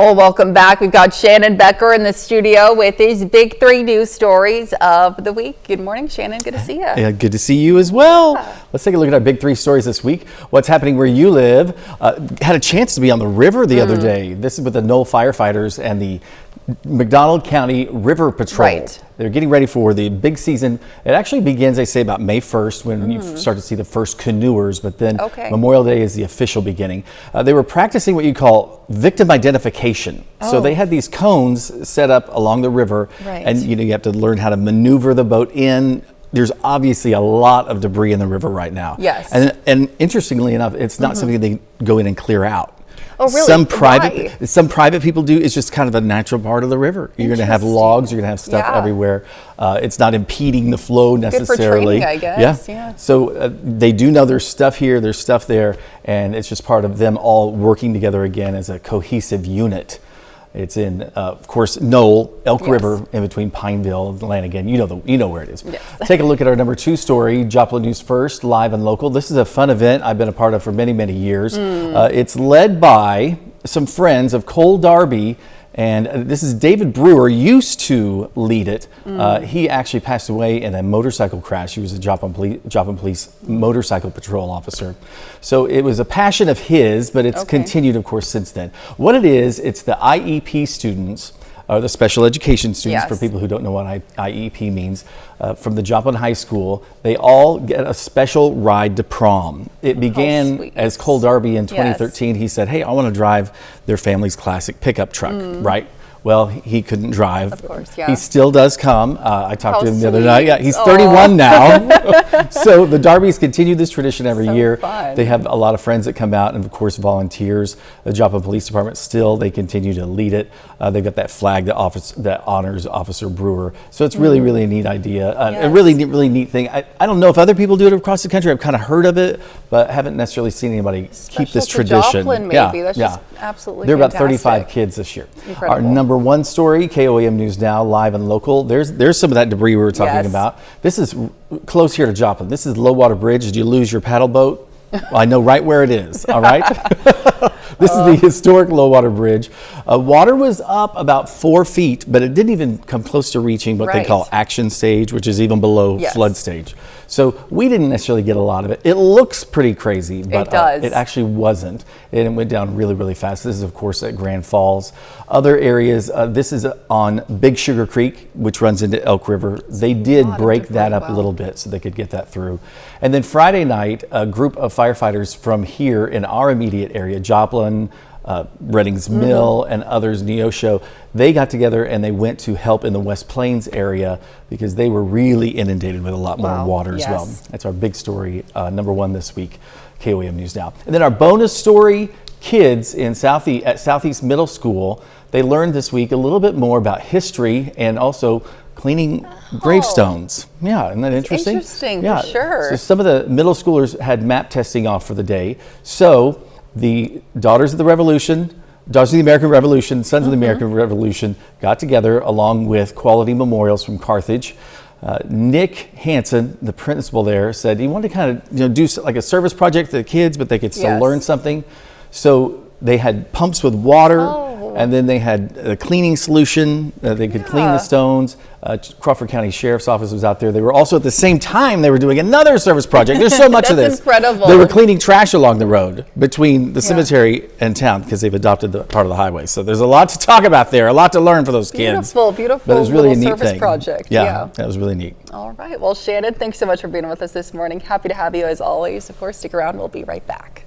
Oh, welcome back. We've got Shannon Becker in the studio with these big three news stories of the week. Good morning, Shannon. Good to see you. Yeah, good to see you as well. Let's take a look at our big three stories this week. What's happening where you live. Had a chance to be on the river the other day. This is with the Knoll firefighters and the McDonald County River Patrol. Right. They're getting ready for the big season. It actually begins, they say, about May 1st when you start to see the first canoers, but then Memorial Day is the official beginning. They were practicing what you call victim identification. So they had these cones set up along the river, and you have to learn how to maneuver the boat in. There's obviously a lot of debris in the river right now. Yes. And interestingly enough, it's not something they go in and clear out. Oh, really? Some private people do. It's just kind of a natural part of the river. You're going to have logs. You're going to have stuff everywhere. It's not impeding the flow necessarily. Good for training, I guess. Yeah. So they do know there's stuff here, there's stuff there, and it's just part of them all working together again as a cohesive unit. It's in, of course, Knoll, Elk River, in between Pineville and Lanigan. You know where it is. Yes. Take a look at our number 2 story, Joplin News First, live and local. This is a fun event I've been a part of for many, many years. It's led by some friends of Cole Darby, and this is David Brewer, used to lead it. He actually passed away in a motorcycle crash. He was a Joplin Police motorcycle patrol officer. So it was a passion of his, but it's continued, of course, since then. What it is, it's the IEP students, or the special education students, for people who don't know what IEP means, from the Joplin High School. They all get a special ride to prom. It began as Cole Darby in 2013. He said, hey, I want to drive their family's classic pickup truck, right? Well, he couldn't drive. Of course, He still does come. I talked to him the other night. Yeah, he's 31 now. So the Darbys continue this tradition every year. Fun. They have a lot of friends that come out, and of course volunteers. The Joplin Police Department they continue to lead it. They've got that flag that honors Officer Brewer. So it's really, really a neat idea. A really neat thing. I don't know if other people do it across the country. I've kind of heard of it, but haven't necessarily seen anybody keep this tradition. Joplin, maybe. That's just absolutely There are about fantastic. 35 kids this year. Incredible. Our number 1 story, KOAM News Now, live and local. There's some of that debris we were talking about. This is close here to Joplin. This is Low Water Bridge. Did you lose your paddle boat? Well, I know right where it is, all right? This is the historic Low Water Bridge. Water was up about 4 feet, but it didn't even come close to reaching what they call action stage, which is even below flood stage. So we didn't necessarily get a lot of it. It looks pretty crazy, but it actually wasn't. And it went down really, really fast. This is, of course, at Grand Falls. Other areas, this is on Big Sugar Creek, which runs into Elk River. They did break that up a little bit so they could get that through. And then Friday night, a group of firefighters from here in our immediate area, Joplin, Reddings Mill, and others, Neosho, they got together and they went to help in the West Plains area because they were really inundated with a lot more water as well. That's our big story, number 1 this week, KOAM News Now. And then our bonus story, kids at Southeast Middle School, they learned this week a little bit more about history and also cleaning gravestones. Yeah, isn't that interesting? Interesting, for sure. So some of the middle schoolers had map testing off for the day. So the Daughters of the American Revolution, Sons of the American Revolution got together along with Quality Memorials from Carthage. Nick Hansen, the principal there, said he wanted to kind of do like a service project for the kids, but they could still learn something. So they had pumps with water, and then they had a cleaning solution. They could clean the stones. Crawford County Sheriff's Office was out there. They were also at the same time they were doing another service project. There's so much of this. That's incredible. They were cleaning trash along the road between the cemetery and town because they've adopted the part of the highway. So there's a lot to talk about there, a lot to learn for those kids. Beautiful. But it was really a neat service thing. Project. Yeah, that was really neat. All right. Well, Shannon, thanks so much for being with us this morning. Happy to have you as always. Of course, stick around. We'll be right back.